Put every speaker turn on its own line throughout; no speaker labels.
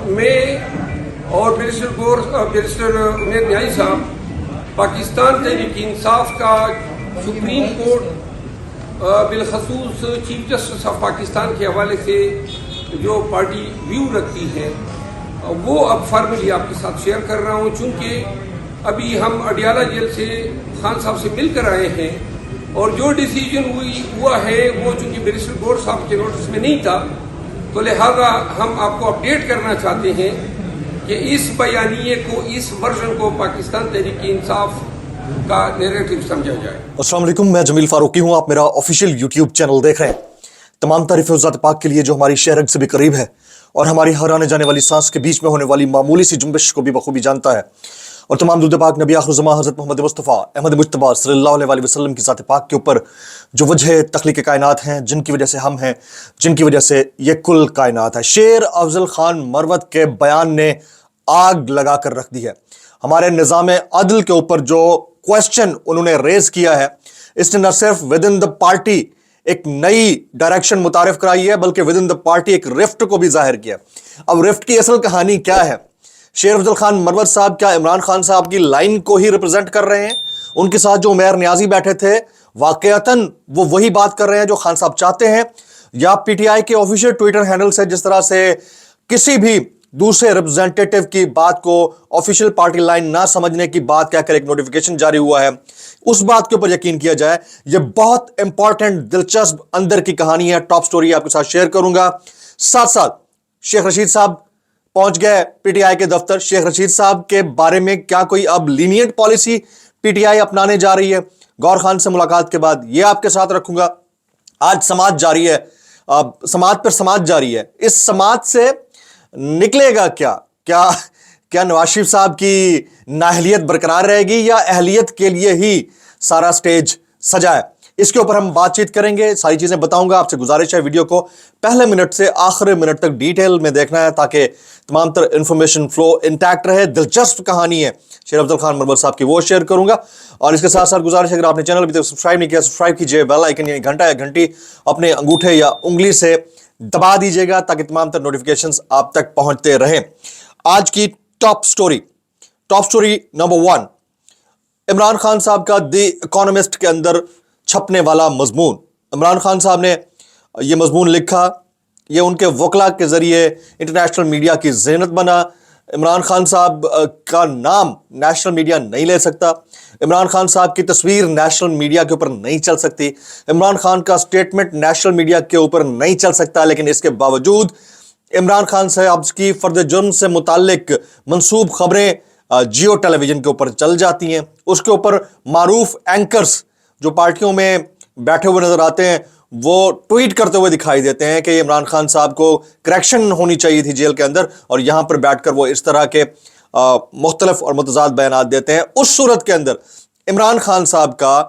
میں اور بیرسٹر امید نیائی صاحب پاکستان تحریک انصاف کا سپریم کورٹ بالخصوص چیف جسٹس آف پاکستان کے حوالے سے جو پارٹی ویو رکھتی ہے وہ اب فارملی آپ کے ساتھ شیئر کر رہا ہوں، چونکہ ابھی ہم اڈیالہ جیل سے خان صاحب سے مل کر آئے ہیں اور جو ڈیسیجن ہوا ہے وہ چونکہ بیرسٹر گور صاحب کے نوٹس میں نہیں تھا، تو لہذا ہم آپ کو اپڈیٹ کرنا چاہتے ہیں کہ اس بیانیے کو، اس ورژن کو پاکستان تحریک انصاف کا نیریٹو سمجھا جائے۔
السلام علیکم، میں جمیل فاروقی ہوں، آپ میرا آفیشیل یوٹیوب چینل دیکھ رہے ہیں۔ تمام تعریفیں ذات پاک کے لیے جو ہماری شہرگ سے بھی قریب ہے اور ہماری ہر آنے جانے والی سانس کے بیچ میں ہونے والی معمولی سی جنبش کو بھی بخوبی جانتا ہے، اور تمام درود پاک نبی آخر الزماں حضرت محمد مصطفیٰ احمد مجتبیٰ صلی اللہ علیہ وسلم کی ذات پاک کے اوپر جو وجہ تخلیق کائنات ہیں، جن کی وجہ سے ہم ہیں، جن کی وجہ سے یہ کل کائنات ہے۔ شیر افضل خان مروت کے بیان نے آگ لگا کر رکھ دی ہے۔ ہمارے نظام عدل کے اوپر جو کوشچن انہوں نے ریز کیا ہے، اس نے نہ صرف ود ان دا پارٹی ایک نئی ڈائریکشن متعارف کرائی ہے، بلکہ ود ان دا پارٹی ایک رفٹ کو بھی ظاہر کیا۔ اب رفٹ کی اصل کہانی کیا ہے؟ شیر افضل خان مروت صاحب کیا عمران خان صاحب کی لائن کو ہی ریپرزینٹ کر رہے ہیں؟ ان کے ساتھ جو عمیر نیازی بیٹھے تھے واقعتاً وہ وہی بات کر رہے ہیں جو خان صاحب چاہتے ہیں، یا پی ٹی آئی کے آفیشیل ٹویٹر ہینڈل سے جس طرح سے کسی بھی دوسرے ریپرزینٹیٹو کی بات کو آفیشیل پارٹی لائن نہ سمجھنے کی بات کہہ کر ایک نوٹیفیکیشن جاری ہوا ہے، اس بات کے اوپر یقین کیا جائے؟ یہ بہت امپورٹنٹ دلچسپ اندر کی کہانی ہے، ٹاپ سٹوری آپ کے ساتھ شیئر کروں گا۔ ساتھ ساتھ شیخ رشید صاحب پہنچ گئے پی ٹی آئی کے دفتر۔ شیخ رشید صاحب کے بارے میں کیا کوئی اب lenient policy P T I اپنانے جا رہی ہے؟ گور خان سے ملاقات کے بعد یہ آپ کے ساتھ رکھوں گا۔ آج سماعت جاری ہے، سماعت پر سماعت جاری ہے، اس سماعت سے نکلے گا کیا نواز شریف صاحب کی نااہلیت برقرار رہے گی یا اہلیت کے لیے ہی سارا سٹیج سجا ہے؟ اس کے اوپر ہم بات چیت کریں گے، ساری چیزیں بتاؤں گا۔ آپ سے گزارش ہے ویڈیو کو پہلے منٹ سے آخر منٹ تک ڈیٹیل میں دیکھنا ہے تاکہ تمام تر انفارمیشن فلو انٹیکٹ رہے۔ دلچسپ کہانی ہے شیر افضل خان مروت صاحب کی، وہ شیئر کروں گا۔ اور اس کے ساتھ ساتھ گزارش ہے، اگر آپ نے چینل ابھی تک سبسکرائب نہیں کیا، سبسکرائب کیجئے، بیل آئیکن یعنی گھنٹا یا گھنٹی اپنے انگوٹھے یا انگلی سے دبا دیجیے گا تاکہ تمام تر نوٹیفیکیشنز آپ تک پہنچتے رہیں۔ آج کی top story number 1، Imran Khan صاحب کا دی اکانومسٹ کے اندر چھپنے والا مضمون۔ عمران خان صاحب نے یہ مضمون لکھا، یہ ان کے وکلاء کے ذریعے انٹرنیشنل میڈیا کی ذہنت بنا۔ عمران خان صاحب کا نام نیشنل میڈیا نہیں لے سکتا، عمران خان صاحب کی تصویر نیشنل میڈیا کے اوپر نہیں چل سکتی، عمران خان کا سٹیٹمنٹ نیشنل میڈیا کے اوپر نہیں چل سکتا، لیکن اس کے باوجود عمران خان صاحب کی فرد جرم سے متعلق منسوب خبریں جیو ٹیلی ویژن کے اوپر چل جاتی ہیں۔ اس کے اوپر معروف اینکرز جو پارٹیوں میں بیٹھے ہوئے نظر آتے ہیں وہ ٹویٹ کرتے ہوئے دکھائی دیتے ہیں کہ عمران خان صاحب کو کریکشن ہونی چاہیے تھی جیل کے اندر، اور یہاں پر بیٹھ کر وہ اس طرح کے مختلف اور متضاد بیانات دیتے ہیں۔ اس صورت کے اندر عمران خان صاحب کا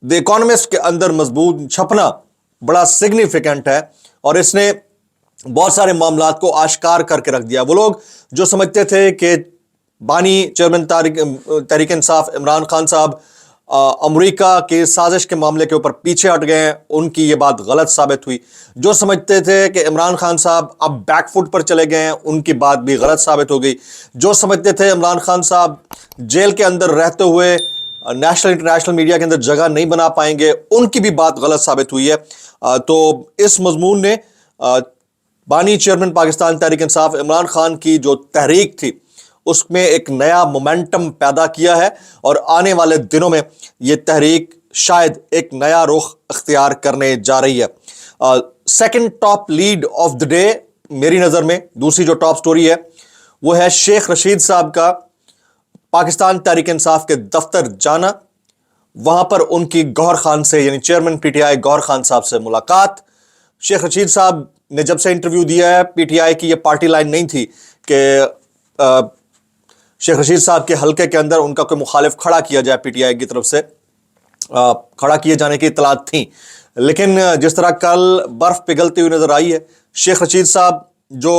دی اکانومسٹ کے اندر مضمون چھپنا بڑا سگنیفیکنٹ ہے، اور اس نے بہت سارے معاملات کو آشکار کر کے رکھ دیا۔ وہ لوگ جو سمجھتے تھے کہ بانی چیئرمین تحریک انصاف عمران خان صاحب امریکہ کے سازش کے معاملے کے اوپر پیچھے ہٹ گئے ہیں، ان کی یہ بات غلط ثابت ہوئی۔ جو سمجھتے تھے کہ عمران خان صاحب اب بیک فٹ پر چلے گئے ہیں، ان کی بات بھی غلط ثابت ہو گئی۔ جو سمجھتے تھے عمران خان صاحب جیل کے اندر رہتے ہوئے نیشنل انٹرنیشنل میڈیا کے اندر جگہ نہیں بنا پائیں گے، ان کی بھی بات غلط ثابت ہوئی ہے۔ تو اس مضمون نے بانی چیئرمین پاکستان تحریک انصاف عمران خان کی جو تحریک تھی اس میں ایک نیا مومنٹم پیدا کیا ہے، اور آنے والے دنوں میں یہ تحریک شاید ایک نیا رخ اختیار کرنے جا رہی ہے۔ Second top lead of the day میری نظر میں، دوسری جو ٹاپ سٹوری ہے وہ ہے شیخ رشید صاحب کا پاکستان تحریک انصاف کے دفتر جانا، وہاں پر ان کی گوہر خان سے یعنی چیئرمین پی ٹی آئی گوہر خان صاحب سے ملاقات۔ شیخ رشید صاحب نے جب سے انٹرویو دیا ہے، پی ٹی آئی کی یہ پارٹی لائن نہیں تھی کہ شیخ رشید صاحب کے حلقے کے اندر ان کا کوئی مخالف کھڑا کیا جائے، پی ٹی آئی کی طرف سے کھڑا کیے جانے کی اطلاعات تھیں، لیکن جس طرح کل برف پگھلتی ہوئی نظر آئی ہے، شیخ رشید صاحب جو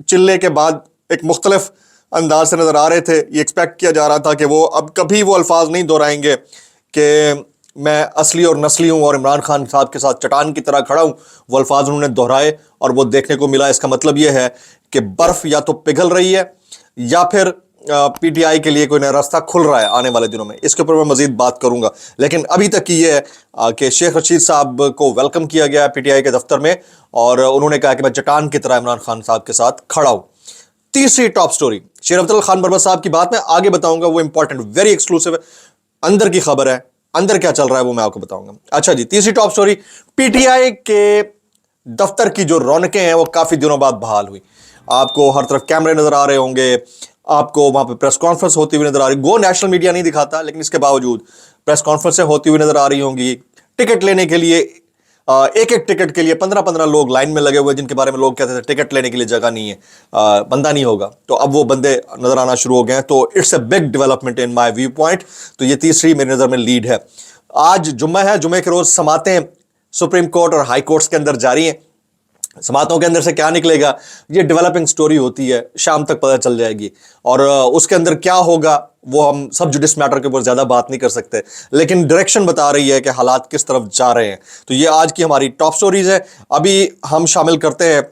چلے کے بعد ایک مختلف انداز سے نظر آ رہے تھے، یہ ایکسپیکٹ کیا جا رہا تھا کہ وہ اب کبھی وہ الفاظ نہیں دہرائیں گے کہ میں اصلی اور نسلی ہوں اور عمران خان صاحب کے ساتھ چٹان کی طرح کھڑا ہوں۔ وہ الفاظ انہوں نے دہرائے اور وہ دیکھنے کو ملا۔ اس کا مطلب یہ ہے कि बर्फ या तो पिघल रही है या फिर पीटीआई के लिए कोई नया रास्ता खुल रहा है आने वाले दिनों में। इसके ऊपर मैं मजीद बात करूंगा, लेकिन अभी तक की ये है कि शेख रशीद साहब को वेलकम किया गया पीटीआई के दफ्तर में और उन्होंने कहा कि मैं चट्टान की तरह इमरान खान साहब के साथ खड़ा हूं। तीसरी टॉप स्टोरी, शेर अफजल खान बरबस साहब की बात मैं आगे बताऊंगा, वो इंपॉर्टेंट, वेरी एक्सक्लूसिव है, अंदर की खबर है, अंदर क्या चल रहा है वो मैं आपको बताऊंगा। अच्छा जी, तीसरी टॉप स्टोरी, पीटीआई के दफ्तर की जो रौनकें हैं वो काफी दिनों बाद बहाल हुई। आपको हर तरफ कैमरे नजर आ रहे होंगे, आपको वहां पे प्रेस कॉन्फ्रेंस होती हुई नजर आ रही, गो नेशनल मीडिया नहीं दिखाता लेकिन इसके बावजूद प्रेस कॉन्फ्रेंसें होती हुई नजर आ रही होंगी। टिकट लेने के लिए एक एक टिकट के लिए 15-15 लोग लाइन में लगे हुए, जिनके बारे में लोग कहते थे टिकट लेने के लिए जगह नहीं है, बंदा नहीं होगा, तो अब वो बंदे नजर आना शुरू हो गए हैं। तो it's a big development in my view point. तो ये तीसरी मेरी नजर में लीड है। आज जुम्मा है, जुम्मे के रोज समातें सुप्रीम कोर्ट और हाई कोर्ट्स के अंदर जारी हैं। समातों के अंदर से क्या निकलेगा ये डेवलपिंग स्टोरी होती है, शाम तक पता चल जाएगी। और उसके अंदर क्या होगा वो हम सब जुडिस मैटर के ऊपर ज्यादा बात नहीं कर सकते, लेकिन डायरेक्शन बता रही है कि हालात किस तरफ जा रहे हैं। तो ये आज की हमारी टॉप स्टोरीज है। अभी हम शामिल करते हैं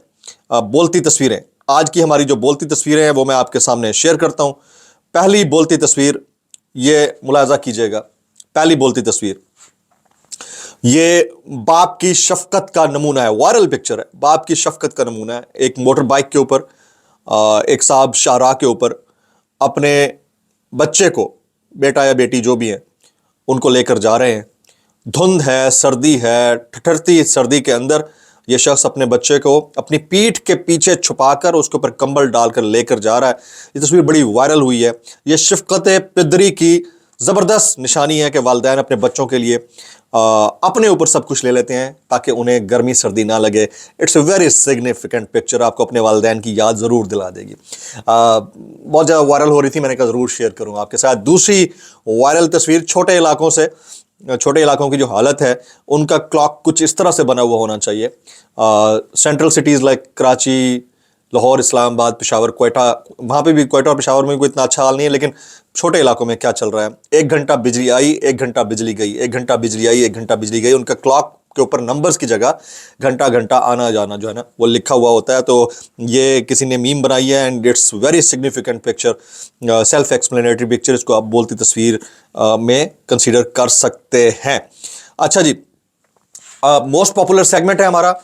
बोलती तस्वीरें। आज की हमारी जो बोलती तस्वीरें हैं वो मैं आपके सामने शेयर करता हूं। पहली बोलती तस्वीर, ये मुलाजा कीजिएगा। पहली बोलती तस्वीर, ये बाप की शफकत का नमूना है, वायरल पिक्चर है, बाप की शफकत का नमूना है। एक मोटर बाइक के ऊपर एक साहब शाहराह के ऊपर अपने बच्चे को, बेटा या बेटी जो भी है, उनको लेकर जा रहे हैं। धुंध है, सर्दी है, ठठरती सर्दी के अंदर ये शख्स अपने बच्चे को अपनी पीठ के पीछे छुपाकर उसके ऊपर कंबल डालकर लेकर जा रहा है। ये तस्वीर बड़ी वायरल हुई है। ये शफकत पिदरी की ज़बरदस्त निशानी है कि वालिदैन अपने बच्चों के लिए अपने ऊपर सब कुछ ले लेते हैं ताकि उन्हें गर्मी सर्दी ना लगे। It's a very significant picture, आपको अपने वालिदैन की याद ज़रूर दिला देगी। बहुत ज़्यादा वायरल हो रही थी, मैंने कहा ज़रूर शेयर करूँ आपके साथ। दूसरी वायरल तस्वीर, छोटे इलाकों से, छोटे इलाकों की जो हालत है उनका क्लॉक कुछ इस तरह से बना हुआ होना चाहिए। Central cities like Karachi, Lahore, Islamabad, Peshawar, Quetta, वहाँ पे भी क्वेटा और पेशावर में कोई इतना अच्छा हाल नहीं है, लेकिन छोटे इलाकों में क्या चल रहा है, 1 घंटा बिजली आई, 1 घंटा बिजली गई, 1 घंटा बिजली आई, 1 घंटा बिजली गई। उनका क्लॉक के ऊपर नंबर्स की जगह घंटा घंटा आना जाना जो है ना वो लिखा हुआ होता है। तो ये किसी ने मीम बनाई है and it's very significant picture, self explanatory picture, इसको आप बोलती तस्वीर में कंसीडर कर सकते हैं। अच्छा जी, मोस्ट पॉपुलर सेगमेंट है हमारा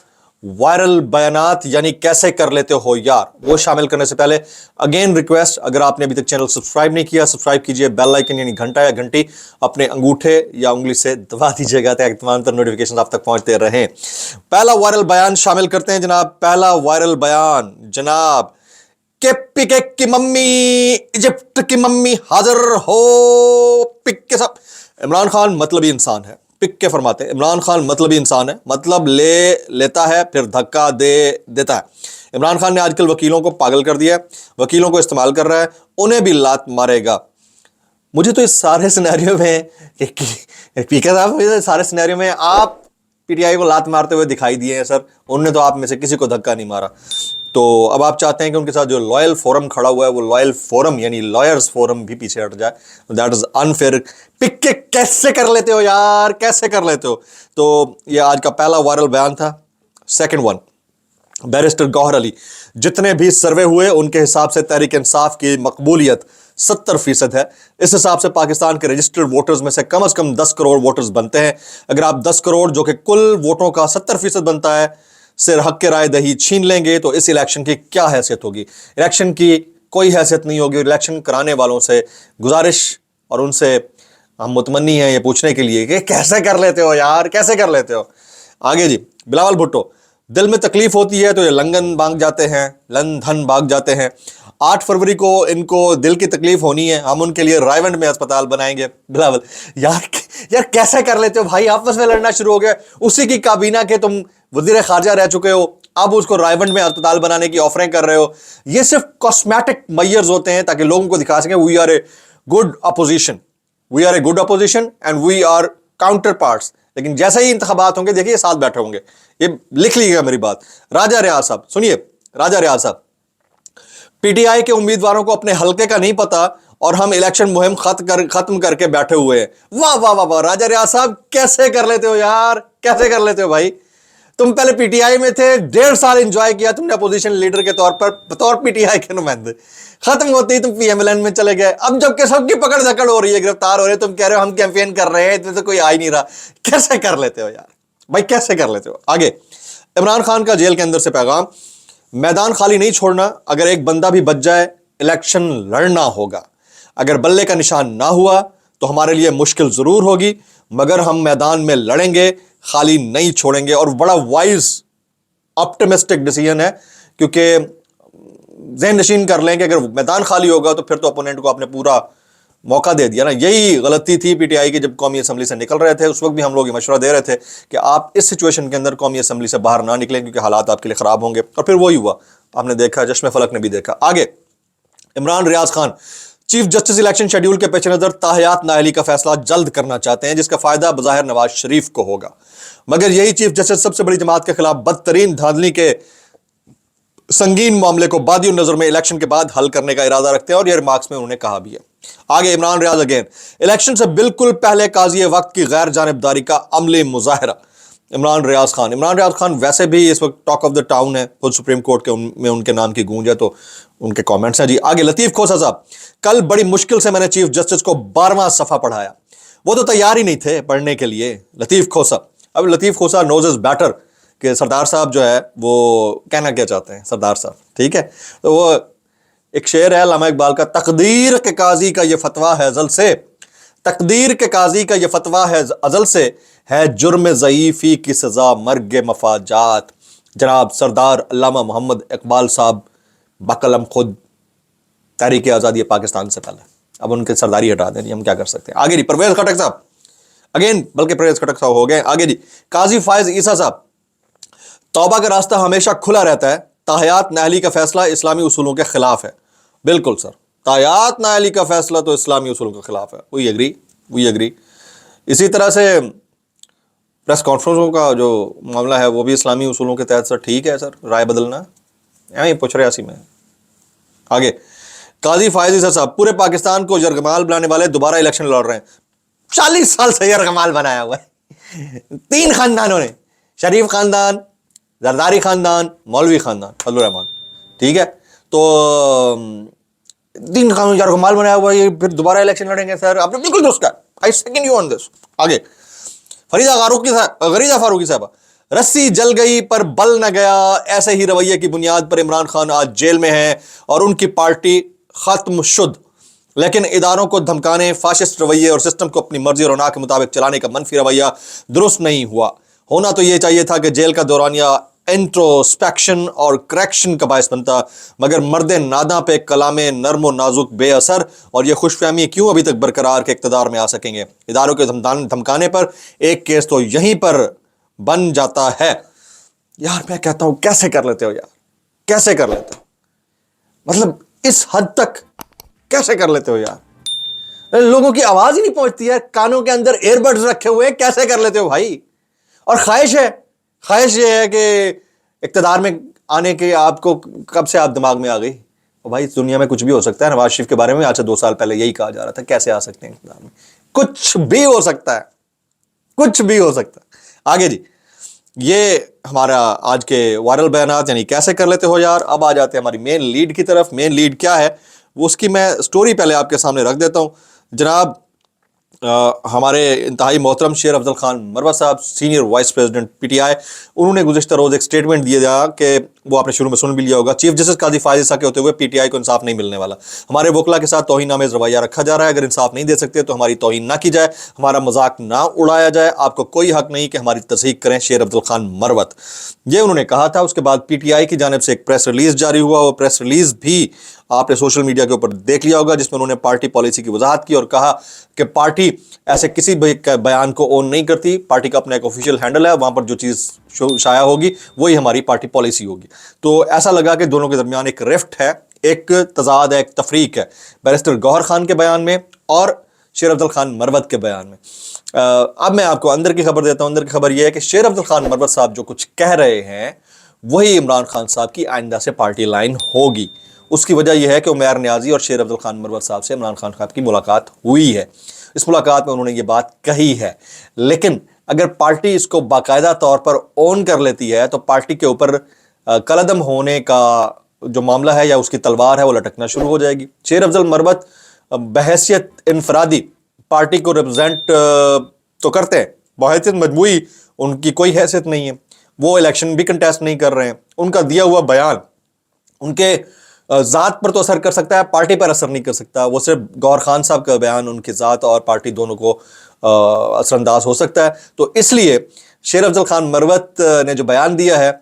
वायरल बयानात, यानी कैसे कर लेते हो यार। वो शामिल करने से पहले अगेन रिक्वेस्ट, अगर आपने अभी तक चैनल सब्सक्राइब नहीं किया, सब्सक्राइब कीजिए, बेल आइकन यानी घंटा या घंटी अपने अंगूठे या उंगली से दबा दीजिएगा ताकि तमाम तरह नोटिफिकेशन आप तक पहुंचते रहें। पहला वायरल बयान शामिल करते हैं जनाब। पहला वायरल बयान जनाब के पिके की मम्मी, इजिप्ट की मम्मी हाजिर हो। पिक के साथ इमरान खान मतलबी इंसान है। पिक के फरमाते हैं इमरान खान मतलबी इंसान है, मतलब लेता है फिर धक्का दे देता है। इमरान खान ने आजकल वकीलों को पागल कर दिया है, वकीलों को इस्तेमाल कर रहा है, उन्हें भी लात मारेगा। मुझे तो इस सारे सिनेरियो में पीके साहब, मुझे सारे सिनेरियो में आप पीटीआई को लात मारते हुए दिखाई दिए हैं सर, उन्होंने तो आप में से किसी को धक्का नहीं मारा। तो अब आप चाहते हैं कि उनके साथ जो लॉयल फोरम खड़ा हुआ है वो लॉयल फोरम यानी लॉयर्स फोरम भी पीछे हट जाए। That is unfair. पिक्के कैसे कर लेते हो यार, कैसे कर लेते हो। तो ये आज का पहला वायरल बयान था। Second one, barrister Gohar Ali, जितने भी सर्वे हुए उनके हिसाब से तहरीक इंसाफ की मकबूलियत 70% है। इस हिसाब से पाकिस्तान के रजिस्टर्ड वोटर्स में से कम 10 करोड़ वोटर्स बनते हैं। अगर आप 10 करोड़ जो कि कुल वोटों का 70% बनता है से हक के राय दही छीन लेंगे तो इस इलेक्शन की क्या हैसियत होगी। इलेक्शन की कोई हैसियत नहीं होगी। इलेक्शन कराने वालों से गुजारिश और उनसे हम मुतमन्नी हैं ये पूछने के लिए कि कैसे कर लेते हो यार, कैसे कर लेते हो। आगे जी, बिलावल भुट्टो, दिल में तकलीफ होती है तो ये लंदन भाग जाते हैं, लंदन भाग जाते हैं। 8 फरवरी को इनको दिल की तकलीफ होनी है, हम उनके लिए रायवंड में अस्पताल बनाएंगे। बिलावल यार कैसे कर लेते हो भाई, आपस में लड़ना शुरू हो गया। उसी की काबीना के तुम वजीर खारजा रह चुके हो, अब उसको रायवंड में अस्पताल बनाने की ऑफरें कर रहे हो। ये सिर्फ कॉस्मेटिक मेजर्स होते हैं ताकि लोगों को दिखा सकें we are a good opposition, we are a good opposition and we are counter parts. लेकिन जैसे ही इंतखाबात होंगे देखिए साथ बैठे होंगे। ये लिख लीजिएगा मेरी बात। राजा रियाज साहब सुनिए, राजा रियाज साहब, पीटीआई के उम्मीदवारों को अपने हलके का नहीं पता और हम इलेक्शन मुहिम खत्म करके बैठे हुए हैं। वाह वाह वाह वाह, राजा रियाज साहब कैसे कर लेते हो यार, कैसे कर लेते हो भाई। तुम पहले पीटीआई में थे, 1.5 साल एंजॉय किया तुमने अपोजिशन लीडर के तौर पर, बतौर पीटीआई के नुमाइंदे। खत्म होते ही तुम पीएमएलएन में चले गए। अब जबकि सबकी पकड़ धकड़ हो रही है, गिरफ्तार हो रहे, तुम कह रहे हो हम कैंपेन कर रहे हैं, इसमें तो कोई आ ही नहीं रहा। कैसे कर लेते हो यार भाई, कैसे कर लेते हो? आगे इमरान खान का जेल के अंदर से पैगाम, मैदान खाली नहीं छोड़ना, अगर एक बंदा भी बच जाए इलेक्शन लड़ना होगा। अगर बल्ले का निशान ना हुआ तो हमारे लिए मुश्किल जरूर होगी, मगर हम मैदान में लड़ेंगे, खाली नहीं छोड़ेंगे। और बड़ा वाइज ऑप्टिमिस्टिक डिसीजन है, क्योंकि ज़हन नशीन कर लें कि अगर मैदान खाली होगा तो फिर तो अपोनेंट को आपने पूरा मौका दे दिया ना। यही गलती थी पीटीआई की जब कौमी असम्बली से निकल रहे थे। उस वक्त भी हम लोग ये मशवरा दे रहे थे कि आप इस सिचुएशन के अंदर कौमी असम्बली से बाहर ना निकलें, क्योंकि हालात आपके लिए ख़राब होंगे। और फिर वही हुआ, आपने देखा, चश्मे फलक ने भी देखा। आगे Imran Riaz Khan chief justice election schedule के पेश नज़र ताहयात नाअहली का फैसला जल्द करना चाहते हैं, जिसका फायदा बज़ाहिर नवाज शरीफ को होगा, मगर यही चीफ जस्टिस सबसे बड़ी जमात के खिलाफ बदतरीन धांधली के संगीन मामले को बादी नजर में इलेक्शन के बाद हल करने का इरादा रखते हैं, और ये रिमार्क्स में उन्होंने कहा भी है। आगे इमरान रियाज अगेन, इलेक्शन से बिल्कुल पहले काजी वक्त की गैर जानिबदारी का अमली मुजाहरा। इमरान रियाज खान वैसे भी इस वक्त टॉक ऑफ द टाउन है, खुद सुप्रीम कोर्ट के में उनके नाम की गूंज है, तो उनके कमेंट्स हैं जी। आगे लतीफ खोसा साहब, कल बड़ी मुश्किल से मैंने चीफ जस्टिस को 12वां सफ़ा पढ़ाया, वो तो तैयार ही नहीं थे पढ़ने के लिए। लतीफ खोसा, अब लतीफ खोसा नोज इज बैटर कि सरदार साहब जो है वो कहना क्या चाहते हैं सरदार साहब, ठीक है। तो वो एक शेर है अल्लामा इकबाल का, तकदीर के काजी का ये फतवा है अज़ल से, तकदीर के काजी का ये फतवा है अज़ल से, है जुर्म ज़ईफ़ी की सज़ा मर्ग मफाजात। जनाब सरदार अल्लामा मोहम्मद इकबाल साहब बकलम खुद तहरीक आज़ादी पाकिस्तान से पहले, अब उनके सरदारी हटा दें, हम क्या कर सकते हैं। आगे जी परवेज़ खटक साहब, अगेन बल्कि परवेज़ खटक साहब हो गए। आगे जी काजी फायज ईसा साहब, तौबा का रास्ता हमेशा खुला रहता है, ताहयात नाअहली का फैसला इस्लामी उसूलों के खिलाफ है। बिल्कुल सर, ताहयात नाअहली का फैसला तो इस्लामी उसूलों के खिलाफ है, वी एग्री। इसी तरह से प्रेस कॉन्फ्रेंसों का जो मामला है वो भी इस्लामी उसूलों के तहत सर ठीक है सर, राय बदलना यही पूछ रहे ऐसी में। आगे काजी फायज ईसा साहब, पूरे पाकिस्तान को यरगमाल बनाने वाले दोबारा इलेक्शन लड़ रहे हैं। 40 साल से यरगमाल बनाया हुआ है 3 खानदानों ने, शरीफ खानदान, जरदारी खानदान, मौलवी खानदान, फजलुर रहमान, ठीक है। तो 3 खानदान यरगमाल बनाया हुआ है, फिर दोबारा इलेक्शन लड़ेंगे सर, आपने बिल्कुल दुरुस्त कहा, आई सेकंड यू ऑन दिस। आगे फरीदा फारूकी साहबा, रस्सी जल गई पर बल न गया, ऐसे ही रवैये की बुनियाद पर इमरान खान आज जेल में हैं और उनकी पार्टी खत्म शुद, लेकिन इदारों को धमकाने, फाशिस्ट रवैये और सिस्टम को अपनी मर्जी और रौनक के मुताबिक चलाने का मनफी रवैया दुरुस्त नहीं हुआ। होना तो ये चाहिए था कि जेल का दौरानिया इंट्रोस्पेक्शन और करेक्शन का बायस बनता, मगर मर्द नादा पे कलामे नर्म व नाजुक बेअसर, और ये खुशफहमी क्यों अभी तक बरकरार के इक़्तिदार में आ सकेंगे। इदारों के धमकाने पर एक केस तो यहीं पर बन जाता है। यार मैं कहता हूं कैसे कर लेते हो यार, कैसे कर लेते हो, मतलब इस हद तक कैसे कर लेते हो यार। लोगों की आवाज ही नहीं पहुंचती है, कानों के अंदर एयरबड्स रखे हुए, कैसे कर लेते हो भाई। और ख्वाहिश ये है कि इक़्तिदार में आने के आपको कब से आप दिमाग में आ गई। और भाई दुनिया में कुछ भी हो सकता है। नवाज शरीफ के बारे में आज से 2 साल पहले यही कहा जा रहा था, कैसे आ सकते हैं इक़्तिदार में, कुछ भी हो सकता है, कुछ भी हो सकता है। आगे जी, ये हमारा आज के वायरल बयानात यानी कैसे कर लेते हो यार। अब आ जाते हैं हमारी मेन लीड की तरफ। मेन लीड क्या है वो उसकी मैं स्टोरी पहले आपके सामने रख देता हूँ। जनाब हमारे इंतहाई मोहतरम शेर अफजल खान मरवत साहब, सीनियर वाइस प्रेसिडेंट पीटीआई, उन्होंने गुज़िश्ता रोज़ एक स्टेटमेंट दिया कि वो आपने शुरू में सुन भी लिया होगा। चीफ जस्टिस काजी फायज ईसा के होते हुए पीटीआई को इंसाफ नहीं मिलने वाला। हमारे वकला के साथ तौहीन आमेज़ रवैया रखा जा रहा है। अगर इंसाफ नहीं दे सकते तो हमारी तौहीन ना की जाए, हमारा मजाक ना उड़ाया जाए। आपको कोई हक नहीं कि हमारी तस्दीक करें। शेर अफजल खान मरवत, ये उन्होंने कहा था। उसके बाद पीटीआई की जानिब से एक प्रेस रिलीज जारी हुआ। वो प्रेस रिलीज भी आपने सोशल मीडिया के ऊपर देख लिया होगा, जिसमें उन्होंने पार्टी पॉलिसी की वजाहत की और कहा कि पार्टी ऐसे किसी भी बयान को ओन नहीं करती। पार्टी का अपना एक ऑफिशियल हैंडल है, वहां पर जो चीज़ शाया होगी वही हमारी पार्टी पॉलिसी होगी। तो ऐसा लगा कि दोनों के दरमियान एक रिफ्ट है, एक तजाद है, एक तफरीक है बैरिस्टर गौहर खान के बयान में और शेर अफजल खान मरवत के बयान में। अब मैं आपको अंदर की खबर देता हूं। अंदर की खबर यह है कि शेर अफजल खान मरवत साहब जो कुछ कह रहे हैं वही इमरान खान साहब की आइंदा से पार्टी लाइन होगी। उसकी वजह यह है कि उमैर नियाजी और शेर अफजल खान मरवत साहब से इमरान खान साहब की मुलाकात हुई है। इस मुलाकात में उन्होंने ये बात कही है, लेकिन अगर पार्टी इसको बाकायदा तौर पर ऑन कर लेती है तो पार्टी के ऊपर कलअदम होने का जो मामला है या उसकी तलवार है वो लटकना शुरू हो जाएगी। शेर अफजल मरवत बहैसियत इनफरादी पार्टी को रिप्रेजेंट तो करते हैं, बहैसियत मजमूई उनकी कोई हैसियत नहीं है, वो इलेक्शन भी कंटेस्ट नहीं कर रहे हैं। उनका दिया हुआ बयान उनके ज़ात पर तो असर कर सकता है, पार्टी पर असर नहीं कर सकता। वो सिर्फ गौहर खान साहब का बयान उनकी ज़ात और पार्टी दोनों को असरअंदाज हो सकता है। तो इसलिए शेर अफजल खान मरवत ने जो बयान दिया है,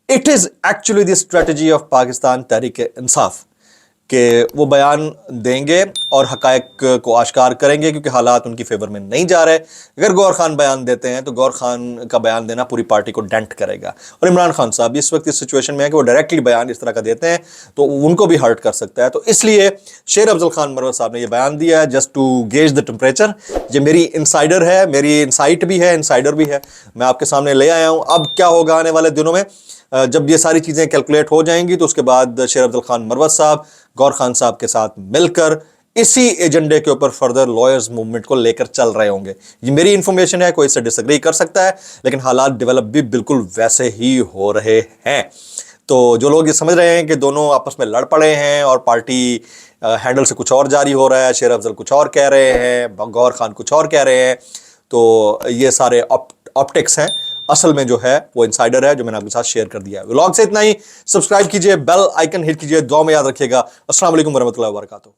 it is actually the strategy of Pakistan Tehreek Insaf, कि वो बयान देंगे और हकायक को आश्कार करेंगे क्योंकि हालात उनकी फेवर में नहीं जा रहे। अगर गौहर खान बयान देते हैं तो गौहर खान का बयान देना पूरी पार्टी को डेंट करेगा। और इमरान खान साहब इस वक्त इस सिचुएशन में है कि वो डायरेक्टली बयान इस तरह का देते हैं तो उनको भी हर्ट कर सकता है। तो इसलिए शेर अफजल खान मरवत साहब ने ये बयान दिया है just to gauge the temperature. ये मेरी इनसाइडर है, मेरी इनसाइट भी है, इनसाइडर भी है, मैं आपके सामने ले आया हूँ। अब क्या होगा आने वाले दिनों में, जब ये सारी चीज़ें कैलकुलेट हो जाएंगी तो उसके बाद शेर अफजल खान मरवत साहब गौहर खान साहब के साथ मिलकर इसी एजेंडे के ऊपर फर्दर लॉयर्स मूवमेंट को लेकर चल रहे होंगे। ये मेरी इंफॉर्मेशन है, कोई इससे डिसएग्री कर सकता है, लेकिन हालात डेवलप भी बिल्कुल वैसे ही हो रहे हैं। तो जो लोग ये समझ रहे हैं कि दोनों आपस में लड़ पड़े हैं और पार्टी हैंडल से कुछ और जारी हो रहा है, शेर अफजल कुछ और कह रहे हैं, गौहर खान कुछ और कह रहे हैं, तो ये सारे ऑप्टिक्स हैं। असल में जो है वो इनसाइडर है जो मैंने आपके साथ शेयर कर दिया है। व्लॉग से इतना ही। सब्सक्राइब कीजिए, बेल आइकन हिट कीजिए, दुआ में याद रखिएगा। अस्सलाम वालेकुम वरहमतुल्लाहि वबरकातुहू।